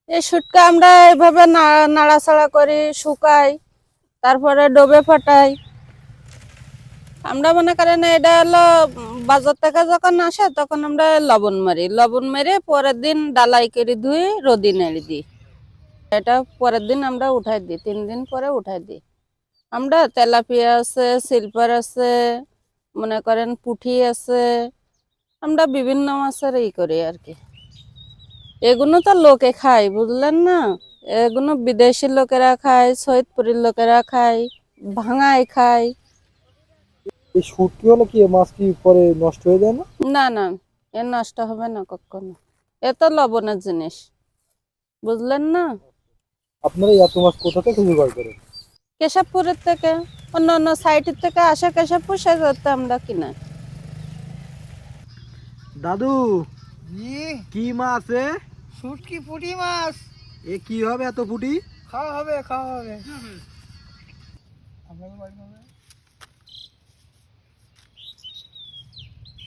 এই শুটকা আমরা এইভাবে নাড়াচাড়া করি, শুকাই, তারপরে ডোবে ফাটাই। আমরা মনে করেন এটা হলো বাজার থেকে যখন আসে তখন আমরা লবণ মারি, লবণ মেরে পরের দিন ডালাই করে ধুয়ে রোদি নেড়ে দিই। এটা পরের দিন আমরা উঠাই দিই, 3 দিন পরে উঠাই দিই। আমরা তেলাপিয়া আছে, সিলভার আছে, মনে করেন পুঁটি আছে, আমরা বিভিন্ন মাছের করি আর কি। এগুলো তো লোকে খায়, বুঝলেন না? এগুলো বিদেশি লোকেরা খায়, সৈয়দপুরের লোকেরা খায়, ভাঙায় খায়। এই শুটকি হলে কি এ মাছ কি পরে নষ্ট হয়ে যায় না? না না, এ নষ্ট হবে না কখনো। এ তো লবণের জিনিস, বুঝলেন না? আপনারা এই এত মাছ কোথা থেকে জোগাড় করেন? কেশবপুরের থেকে, অন্য অন্য সাইটের থেকে আসে কেশবপুর, সে করতে আমরা কিনা। দাদু, জি। কি মাছ এ? শুটকি পুঁটি মাছ। এ কি হবে এত ফুটি? খাওয়া হবে, খাওয়া হবে। আপনাদের বাড়ি হবে?